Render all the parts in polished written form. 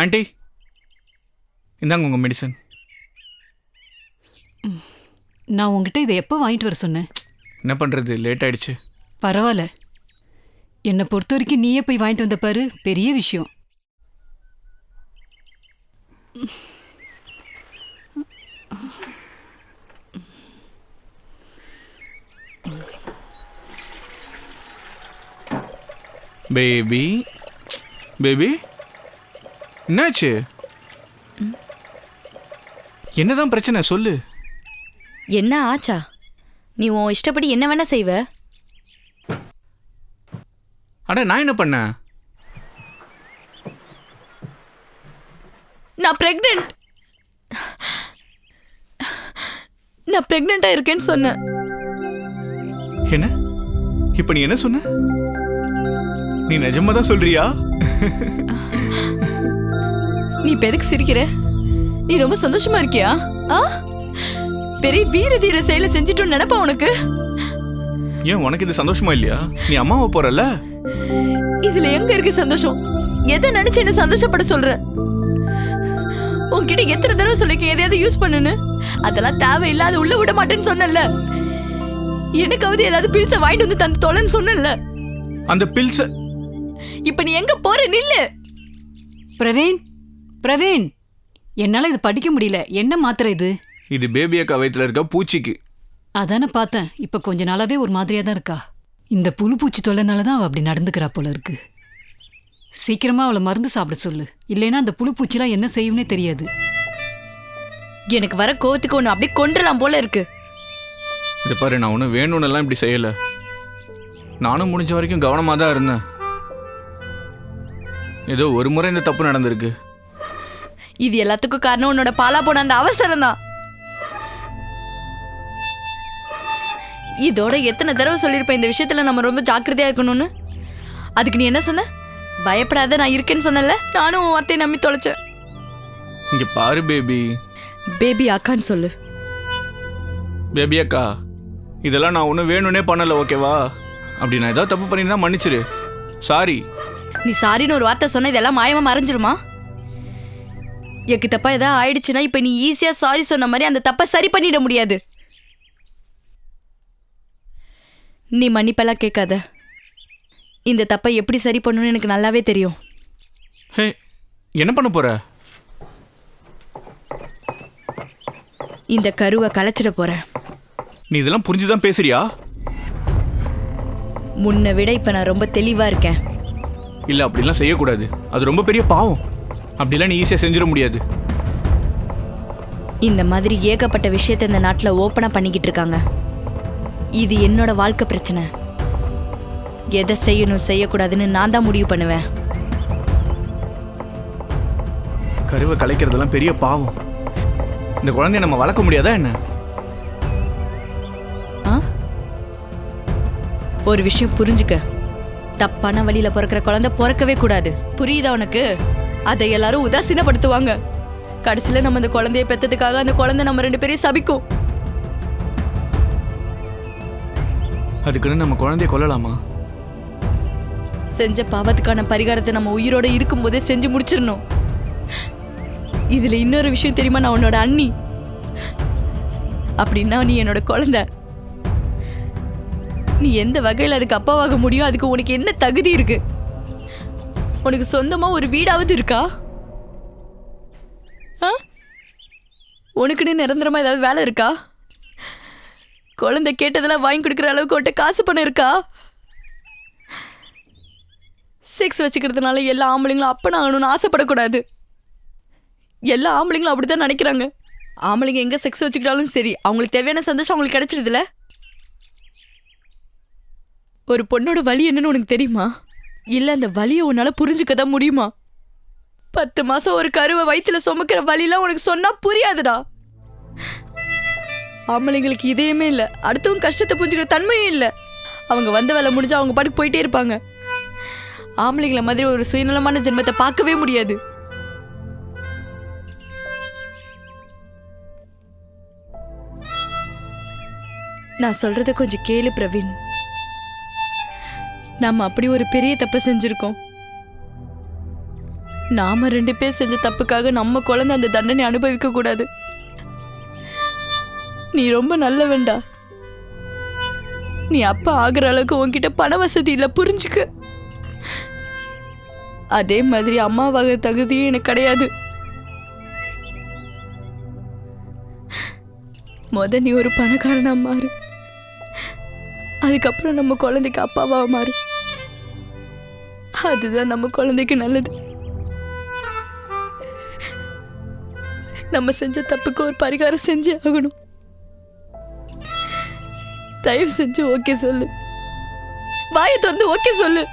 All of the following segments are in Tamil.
ஆண்டி, இந்தாங்க உங்கள் மெடிசன். நான் உங்ககிட்ட இதை எப்போ வாங்கிட்டு வர சொன்னேன்? என்ன பண்ணுறது, லேட் ஆயிடுச்சு. பரவாயில்ல, என்னை பொறுத்த வரைக்கும் நீயே போய் வாங்கிட்டு வந்த பாரு, பெரிய விஷயம். பேபி பேபி, என்னாச்சு? என்னதான் பிரச்சனை சொல்லு. என்ன ஆச்சா? நீ உன் இஷ்டப்படி என்ன வேணா செய்வ. அட நான் என்ன பண்ணேன்? நான் பிரெக்னெண்டா இருக்கேன்னு சொன்னேன். என்ன இப்ப நீ என்ன சொன்ன? நீ நிஜமா தான் சொல்றியா? நீ இப்ப எதுக்கு சிரிக்கிற? நீ ரொம்ப சந்தோஷமா இருக்கியா? பெரிய வீர தீர செயலை செஞ்சிட்டோன்னு நினைப்பா உனக்கு? ஏன் உனக்கு இது சந்தோஷமா இல்லையா? நீ அம்மாவை போறல. இதுல எங்க இருக்கு சந்தோஷம்? எதை நினைச்சு என்ன சந்தோஷப்பட சொல்ற? உன்கிட்ட எத்தனை தடவை சொல்லிக்க எதையாவது யூஸ் பண்ணுன்னு? அதெல்லாம் தேவையில்லாத உள்ள விட மாட்டேன்னு சொன்னல. எனக்காவது ஏதாவது பில்ஸை வாங்கிட்டு வந்து தந்து தொலைன்னு சொன்னல. அந்த பில்ஸ இப்ப நீ எங்க போற? நில்லு. பிரவீன், என்னால இது படிக்க முடியல. என்ன மாத்திரை இது? இது பேபி அக்கா வயித்துல இருக்க பூச்சிக்கு. அதானே பார்த்தேன். இப்ப கொஞ்ச நாளாவே ஒரு மாதிரியா தான் இருக்கா. இந்த புழு பூச்சி தொல்லைனாலதான் அவ அப்படி நடந்துக்கிறா போல இருக்கு. சீக்கிரமா அவளை மருந்து சாப்பிட சொல்லு, இல்லைன்னா அந்த புழு பூச்சிலாம் என்ன செய்யும்னே தெரியாது. எனக்கு வர கோவத்துக்கு ஒண்ணு அப்படியே கொன்றலாம் போல இருக்கு. இதை பாரு, நான் ஒன்றும் வேணும்னு எல்லாம் இப்படி செய்யல. நானும் முடிஞ்ச வரைக்கும் கவனமாக தான் இருந்தேன். ஏதோ ஒரு முறை இந்த தப்பு நடந்திருக்கு. இது எல்லாத்துக்கும் காரணம் உன்னோட பாலா போன அந்த அவசரம் தான். இதோட எத்தனை தடவை சொல்லியிருப்பேன் இந்த விஷயத்துல நம்ம ரொம்ப ஜாக்கிரதையா இருக்கணும்னு. அதுக்கு நீ என்ன சொன்ன? பயப்படாத, நான் இருக்கேன்னு சொன்னல. நானும் உன் வார்த்தையை நம்பி தொலைச்சேன். இங்க பாரு பேபி. பேபி அக்கான்னு சொல்லு. பேபி அக்கா, இதெல்லாம் நான் ஒன்றும் வேணும்னே பண்ணல, ஓகேவா? அப்படி நான் ஏதாவது தப்பு பண்ணியிருந்தா மன்னிச்சிரு. சாரி. நீ சாரின்னு ஒரு வார்த்தை சொன்ன இதெல்லாம் மாயமா மறைஞ்சிருமா? எனக்கு தப்பா ஏதாவது ஆயிடுச்சுன்னா இப்ப நீ ஈஸியா சாரி சொன்ன மாதிரி அந்த தப்பை சரி பண்ணிட முடியாது. நீ மன்னிப்பெல்லாம் கேட்காத. இந்த தப்பை எப்படி சரி பண்ணணும்னு எனக்கு நல்லாவே தெரியும். ஹே, என்ன பண்ண போற? இந்த கருவை கலைச்சிட போற. நீ இதெல்லாம் புரிஞ்சுதான் பேசுறியா? முன்னை விட இப்ப நான் ரொம்ப தெளிவா இருக்கேன். இல்ல, அப்படிலாம் செய்யக்கூடாது. அது ரொம்ப பெரிய பாவம். அப்படிலாம் நீ ஈஸியா செஞ்சிட முடியாது. இந்த மாதிரி ஏகப்பட்ட விஷயத்தை இந்த நாட்டில் ஓப்பனா பண்ணிக்கிட்டு இருக்காங்க. இது என்னோட வாழ்க்கை பிரச்சனை. எதை செய்யணும் செய்யக்கூடாதுன்னு நான் தான் முடிவு பண்ணுவேன். கருவை கலைக்கிறதெல்லாம் பெரிய பாவம். இந்த குழந்தைய நம்ம வளர்க்க முடியாதா என்ன? ஒரு விஷயம் புரிஞ்சுக்க. தப்பான வழியில பிறக்கிற குழந்தை பிறக்கவே கூடாது. புரியுதா உனக்கு? அதை எல்லாரும் உதாசீனப்படுத்துவாங்க. கடைசியில நம்ம அந்த குழந்தைய பெத்ததுக்காக அந்த குழந்தை நம்ம 2 பேரையும் சபிக்கும். அதுக்குன்னு நம்ம குழந்தைய கொல்லலாமா? செஞ்ச பாவத்துக்கான பரிகாரத்தை நம்ம உயிரோட இருக்கும் போதே செஞ்சு முடிச்சிடணும். இதுல இன்னொரு விஷயம் தெரியுமா? நான் உன்னோட அண்ணி. அப்படின்னா நீ என்னோட குழந்தை. நீ எந்த வகையில் அதுக்கு அப்பாவாக முடியும்? அதுக்கு உனக்கு என்ன தகுதி இருக்கு? உனக்கு சொந்தமா ஒரு வீடாவது இருக்கா? உனக்குன்னு நிரந்தரமா ஏதாவது வேலை இருக்கா? குழந்தை கேட்டதெல்லாம் வாங்கி கொடுக்குற அளவுக்கு உன்கிட்ட காசு பணம் இருக்கா? செக்ஸ் வச்சுக்கிறதுனால எல்லா ஆம்பளைங்களும் அப்பன் ஆகணும்னு ஆசைப்படக்கூடாது. எல்லா ஆம்பளைங்களும் அப்படித்தான் நினைக்கிறாங்க. ஆம்பளைங்க எங்க செக்ஸ் வச்சுக்கிட்டாலும் சரி, அவங்களுக்கு தேவையான சந்தோஷம் அவங்களுக்கு கிடைச்சிருதுல. ஒரு பொண்ணோட வலி என்னன்னு உனக்கு தெரியுமா? இல்ல அந்த வலியை உன்னால புரிஞ்சுக்கதான் முடியுமா? 10 மாசம் ஒரு கருவை வயிற்றுல சுமக்கிற வலிலாம் உனக்கு சொன்னா புரியாதுடா. ஆம்பளைங்களுக்கு இதயமே இல்லை, அடுத்தவங்க கஷ்டத்தை புரிஞ்சுக்கிற தன்மையும் இல்லை. அவங்க வந்த வேலை முடிஞ்சா அவங்க பாட்டுக்கு போயிட்டே இருப்பாங்க. ஆம்பளைங்கள மாதிரி ஒரு சுயநலமான ஜென்மத்தை பார்க்கவே முடியாது. நான் சொல்றத கொஞ்சம் கேளு பிரவீன். நாம அப்படி ஒரு பெரிய தப்பை செஞ்சிருக்கோம். நாம 2 பேர் செஞ்ச தப்புக்காக நம்ம குழந்தை அந்த தண்டனை அனுபவிக்க கூடாது. நீ ரொம்ப நல்லவன்டா. நீ அப்பா ஆகுற அளவுக்கு உன்கிட்ட பண வசதி இல்ல, புரிஞ்சுக்க. அதே மாதிரி அம்மாவாக தகுதியும் எனக்கு கிடையாது. நீ ஒரு பணக்காரனா மாறு, அதுக்கப்புறம் நம்ம குழந்தைக்கு அப்பாவா மாறு. அதுதான் நம்ம குழந்தைக்கு நல்லது. நம்ம செஞ்ச தப்புக்கு ஒரு பரிகாரம் செஞ்சு ஆகணும். தயவு செஞ்சு ஓகே சொல்லு, வாயை திறந்து ஓகே சொல்லு.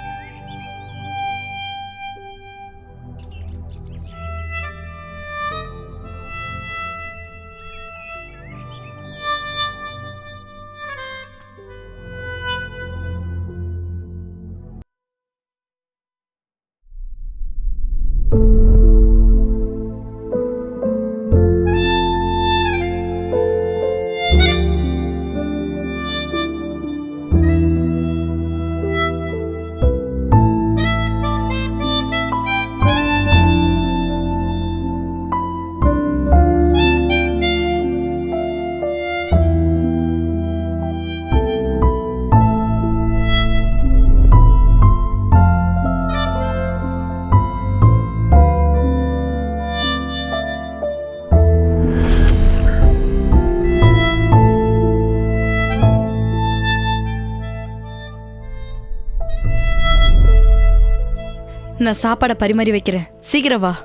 நான் சாப்பாடை பரிமாறி வைக்கிறேன், சீக்கிரம் வா.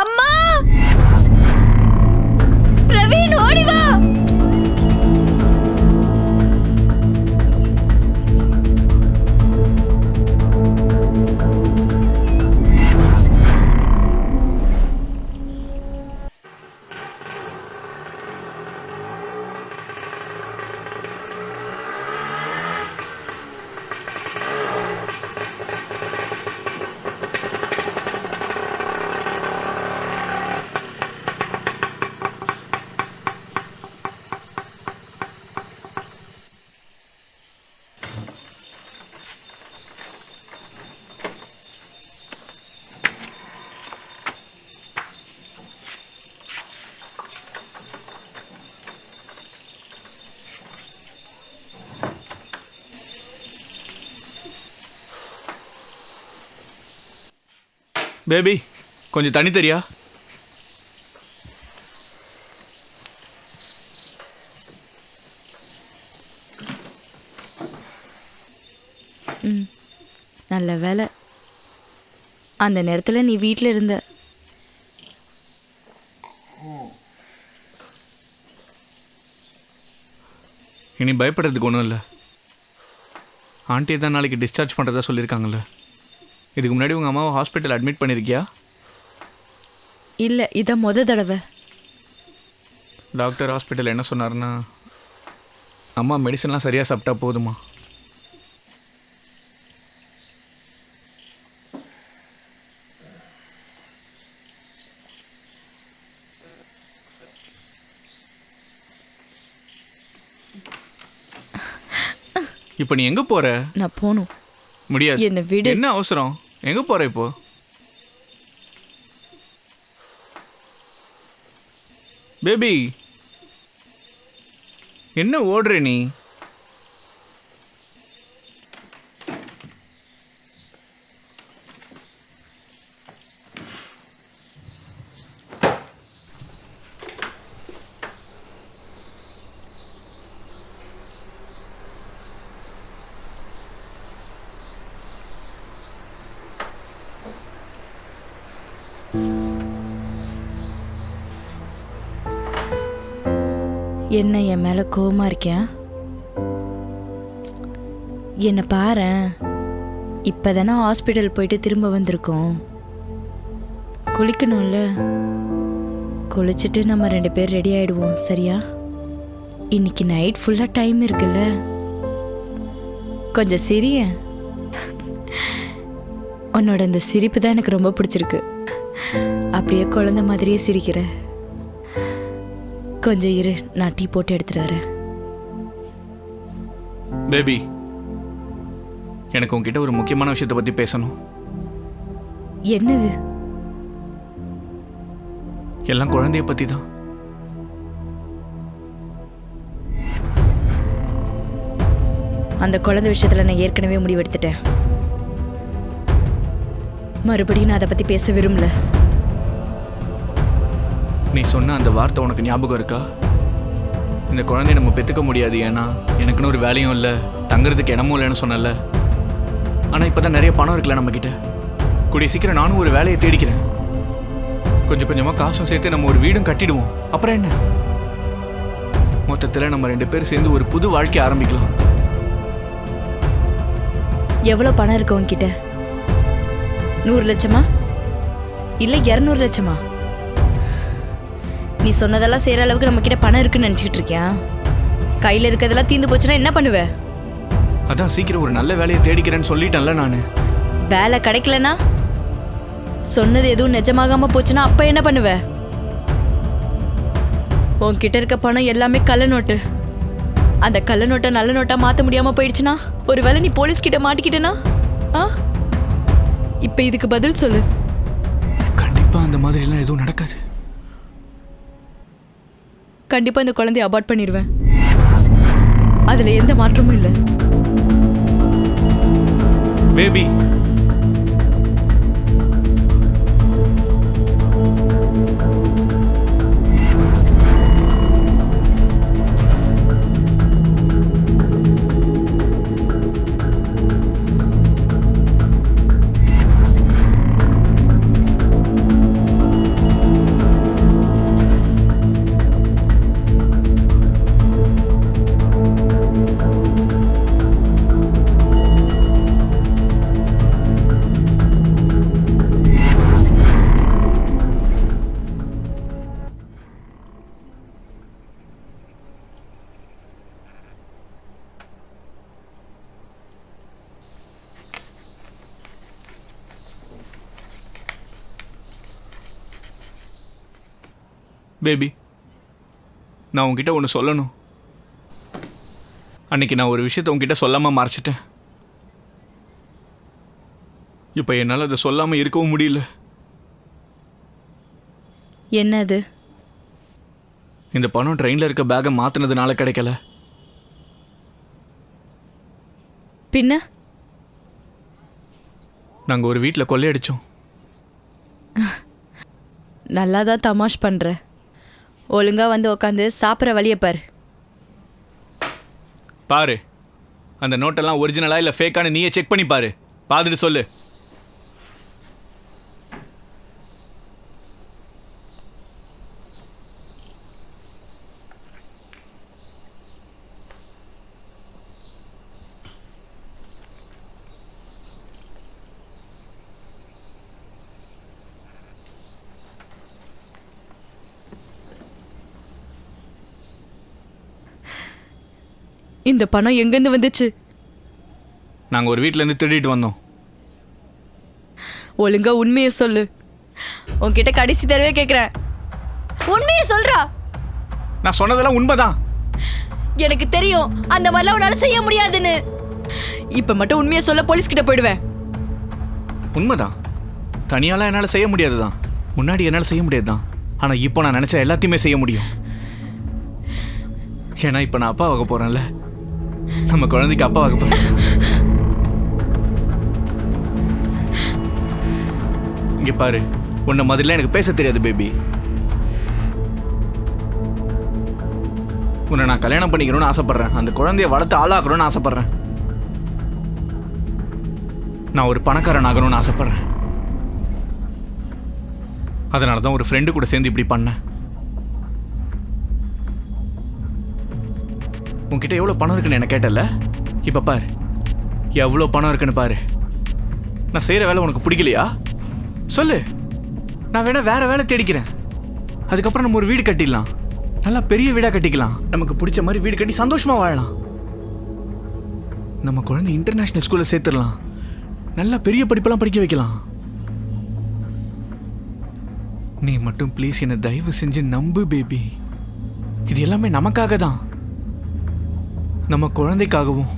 அம்மா, பிரவீன் ஓடி வா. பேபி, கொஞ்சம் தண்ணி தெரியா? நல்ல வேலை, அந்த நேரத்தில் நீ வீட்டில் இருந்த. இனி பயப்படுறதுக்கு ஒன்றும் இல்லை. ஆண்டியை தான் நாளைக்கு டிஸ்சார்ஜ் பண்ணுறதா சொல்லியிருக்காங்கல்ல. இதுக்கு முன்னாடி உங்கள் அம்மாவை ஹாஸ்பிட்டல் அட்மிட் பண்ணியிருக்கியா? இல்லை, இதான் முத தடவை. டாக்டர் ஹாஸ்பிட்டல் என்ன சொன்னார்னா, அம்மா மெடிசன்லாம் சரியாக சாப்பிட்டா போதுமா. இப்போ நீ எங்கே போகிற? நான் போகணும். முடியாது. என்ன விடு. என்ன அவசரம்? எங்கே போகிற இப்போ? பேபி, என்ன ஓடுற நீ? என்ன என் மேலே கோவமாக இருக்கேன்? என்னை பாரேன், இப்போ தானே ஹாஸ்பிட்டல் போயிட்டு திரும்ப வந்திருக்கோம். குளிக்கணும்ல, குளிச்சுட்டு நம்ம 2 பேர் ரெடி ஆயிடுவோம். சரியா? இன்னைக்கு நைட் ஃபுல்லா டைம் இருக்குல்ல, கொஞ்சம் சிரிய. உன்னோட இந்த சிரிப்பு தான் எனக்கு ரொம்ப பிடிச்சிருக்கு. அப்படியே குழந்தை மாதிரியே சிரிக்கிற. கொஞ்சம் இரு, நான் டீ போட்டு எடுத்துட்டு வரேன். பேபி, எனக்கு உங்ககிட்ட ஒரு முக்கியமான விஷயத்தை பற்றி பேசணும். என்னது? எல்லாம் குழந்தைய பற்றி தான். அந்த குழந்தை விஷயத்துல நான் ஏற்கனவே முடிவெடுத்துட்டேன். மறுபடியும் நான் அதை பத்தி பேச விரும்பல. நீ சொன்ன அந்த வார்த்தை உனக்கு ஞாபகம் இருக்கா? இந்த குழந்தைய நம்ம பெற்றுக்க முடியாது, ஏன்னா எனக்குன்னு ஒரு வேலையும் இல்லை, தங்குறதுக்கு இடமும் இல்லைன்னு சொன்னல. ஆனால் இப்போ தான் நிறைய பணம் இருக்குல்ல நம்மக்கிட்ட. கூடிய சீக்கிரம் நானும் ஒரு வேலையை தேடிக்கிறேன். கொஞ்சம் கொஞ்சமாக காசும் சேர்த்து நம்ம ஒரு வீடும் கட்டிடுவோம். அப்புறம் என்ன, மொத்தத்தில் நம்ம 2 பேரும் சேர்ந்து ஒரு புது வாழ்க்கை ஆரம்பிக்கலாம். எவ்வளவு பணம் இருக்கு உன்கிட்ட? 100 லட்சமா இல்ல 200 லட்சமா? நீ சொன்னதெல்லாம் செய்யற அளவுக்கு நம்ம கிட்ட பணம் இருக்குன்னு நினைச்சிட்டு இருக்கியா? கையில இருக்கிறதெல்லாம் தீந்து போச்சுன்னா என்ன பண்ணுவ? அதான் சீக்கிரம் ஒரு நல்ல வேலையை தேடிக்கிறேன்னு சொல்லிட்டேன்ல நானு. வேலை கிடைக்கலனா, சொன்னது எதுவும் நிஜமாகாம போச்சுன்னா அப்ப என்ன பண்ணுவ? உன்கிட்ட இருக்க பணம் எல்லாமே கள்ள நோட்டு. அந்த கள்ள நோட்டை நல்ல நோட்டா மாத்த முடியாம போயிடுச்சுன்னா, ஒருவேளை நீ போலீஸ் கிட்ட மாட்டிக்கிட்டனா? இப்ப இதுக்கு பதில் சொல்லு. கண்டிப்பா அந்த மாதிரி எல்லாம் எதுவும் நடக்காது. கண்டிப்பா இந்த குழந்தைய அபார்ட் பண்ணிடுவேன். அதுல எந்த மாற்றமும் இல்லை. பேபி, பேபி, நான் உங்ககிட்ட ஒன்று சொல்லணும். அன்னைக்கு நான் ஒரு விஷயத்தை உங்ககிட்ட சொல்லாமல் மறைச்சிட்டேன். இப்போ என்னால் அதை சொல்லாமல் இருக்கவும் முடியல. என்னது? இந்த பணம் ட்ரெயினில் இருக்க பேக்கை மாற்றினதுனால கிடைக்கல. பின்ன நாங்கள் ஒரு வீட்டில் கொள்ளையடித்தோம். நல்லா தான் தமாஷ் பண்ற. ஒழுங்கா வந்து உட்காந்து சாப்பிட்ற வழியை பாரு. பாரு, அந்த நோட்டெல்லாம் ஒரிஜினலா இல்லை ஃபேக்கானு நீயே செக் பண்ணி பாரு. பார்த்துட்டு சொல்லு. இந்த பணம் எங்கேருந்து வந்துச்சு? நாங்கள் ஒரு வீட்டிலேருந்து திருடிட்டு வந்தோம். ஒழுங்கா உண்மையை சொல்லு. உன்கிட்ட கடைசி தடவை கேட்குறேன், உண்மையை சொல்றா. நான் சொன்னதெல்லாம் உண்மைதான். எனக்கு தெரியும் அந்த மாதிரிலாம் உன்னால செய்ய முடியாதுன்னு. இப்ப மட்டும் உண்மையை சொல்ல போலீஸ் கிட்ட போயிடுவேன். உண்மைதான். தனியாலாம் என்னால் செய்ய முடியாது தான். முன்னாடி என்னால் செய்ய முடியாது தான். ஆனால் இப்போ நான் நினச்சா எல்லாத்தையுமே செய்ய முடியும். ஏன்னா இப்போ நான் அப்பா ஆக போகிறேன்ல. நம்ம குழந்தைக்கு அப்பா ஆக போகிறேன். இங்கே பாரு, உன்னை மாதிரிலாம் எனக்கு பேச தெரியாது பேபி. உன்னை நான் கல்யாணம் பண்ணிக்கணும்னு ஆசைப்பட்றேன். அந்த குழந்தைய வளர்த்து ஆளாக்கணும்னு ஆசைப்பட்றேன். நான் ஒரு பணக்காரன் ஆகணும்னு ஆசைப்பட்றேன். அதனால தான் ஒரு ஃப்ரெண்டு கூட சேர்ந்து இப்படி பண்ணேன். உன்கிட்ட எவ்வளோ பணம் இருக்குன்னு என்ன கேட்டல? இப்போ பாரு, எவ்வளோ பணம் இருக்குன்னு பாரு. நான் செய்கிற வேலை உனக்கு பிடிக்கலையா? சொல்லு. நான் வேணா வேற வேலை தேடிக்கிறேன். அதுக்கப்புறம் நம்ம ஒரு வீடு கட்டிடலாம். நல்லா பெரிய வீடா கட்டிக்கலாம். நமக்கு பிடிச்ச மாதிரி வீடு கட்டி சந்தோஷமா வாழலாம். நம்ம குழந்தை இன்டர்நேஷனல் ஸ்கூல்ல சேர்த்துடலாம். நல்லா பெரிய படிப்பெல்லாம் படிக்க வைக்கலாம். நீ மட்டும் ப்ளீஸ் என்னை தயவு செஞ்சு நம்பு பேபி. இது எல்லாமே நமக்காக தான், நம்ம குழந்தைக்காகவும்.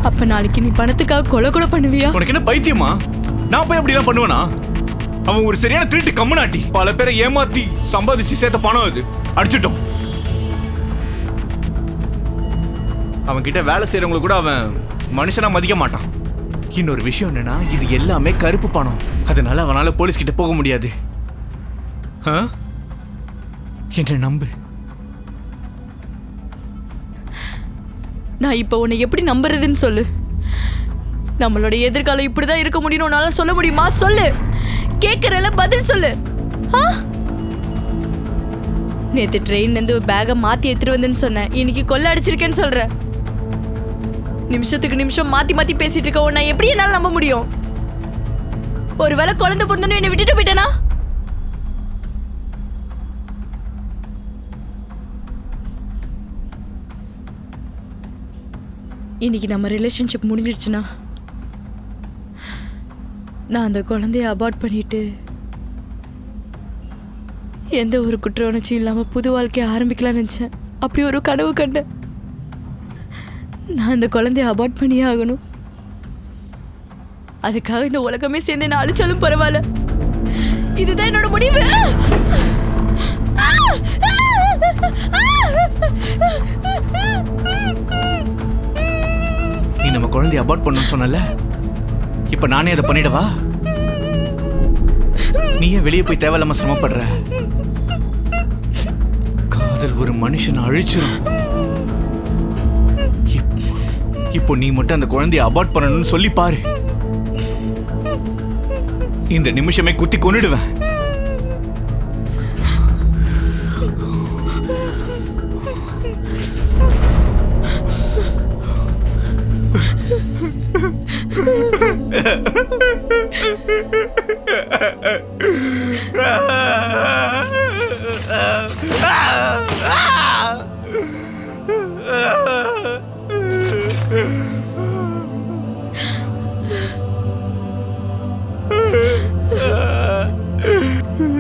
அப்ப நாளைக்கு நீ பணத்துக்காக கொலை கொலை பண்ணுவியா? உனக்கு என்ன பைத்தியமா? நான் போய் அப்படிலாம் பண்ணுவேனா? அவன் ஒரு சரியான திருட்டு கம்முனாட்டி. பல பேரை ஏமாத்தி சம்பாதிச்சு சேர்த்த பணம் அது. அடிச்சிட்டோம். அவன் கிட்ட வேலை செய்யறவங்களை கூட அவன் மனுஷனா மதிக்க மாட்டான். இன்னொரு விஷயம் என்னன்னா, இது எல்லாமே கருப்பு பணம். அதனால அவனால போலீஸ் கிட்ட போக முடியாது. என்ன நம்பு. நான் இப்ப உன்னை எப்படி நம்புறதுன்னு சொல்லு. நம்மளோட எதிர்காலம் இப்படிதான் இருக்க முடியும் உன்னால சொல்ல முடியுமா? சொல்லு. கேக்குறல பதில் சொல்லு. நேத்து ட்ரெயின்ல இருந்து பேக மாத்தி எடுத்துட்டு வந்தேன்னு சொன்னேன். இன்னைக்கு கொள்ள அடிச்சிருக்கேன்னு சொல்ற. நிமிஷத்துக்கு நிமிஷம் மாத்தி மாத்தி பேசிட்டு இருக்க உன்னை எப்படி என்னால நம்ப முடியும்? ஒருவேளை குழந்தை பிறந்தனும் என்னை விட்டுட்டு போயிட்டேனா? இன்னைக்கு நம்ம ரிலேஷன்ஷிப் முடிஞ்சிடுச்சுன்னா நான் அந்த குழந்தைய அபார்ட் பண்ணிட்டு எந்த ஒரு குற்ற உணர்ச்சியும் இல்லாமல் புது வாழ்க்கையை ஆரம்பிக்கலாம்னு நினச்சேன். அப்படி ஒரு கனவு கண்டேன். நான் அந்த குழந்தைய அபார்ட் பண்ணியே ஆகணும். அதுக்காக இந்த உலகமே சேர்ந்து நான் அழிச்சாலும் பரவாயில்ல. இதுதான் என்னோட முடிவு. நீ நம்ம குழந்தைய அபார்ட் பண்ணணும்னு சொன்னல, இப்ப நானே அதை பண்ணிடவா? நீயே வெளியே போய் தேவையில்லாம சிரமப்படுற. காதல் ஒரு மனுஷனை அழிச்சிடும். இப்போ நீ மட்டும் அந்த குழந்தைய அபார்ட் பண்ணணும்னு சொல்லி பாரு. இந்த நிமிஷமே குத்தி கொன்னுடுவேன்.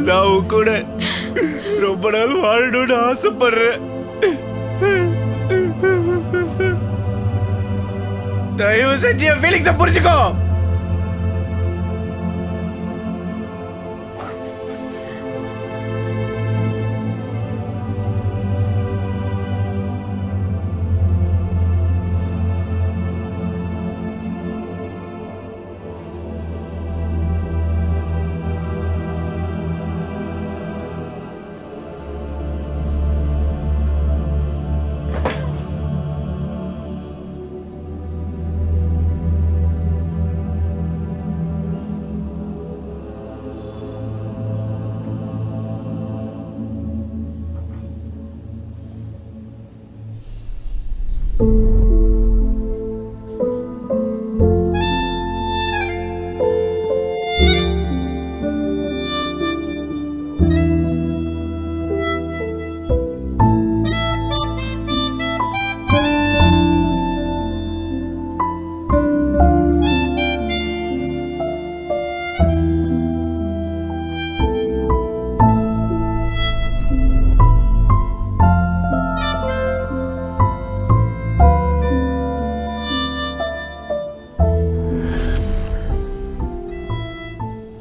நான் கூட ரொம்ப நாள் வாழணும்னு ஆசைப்படுறேன். தயவு செஞ்சு என் ஃபீலிங்ஸை புரிஞ்சுக்கோ.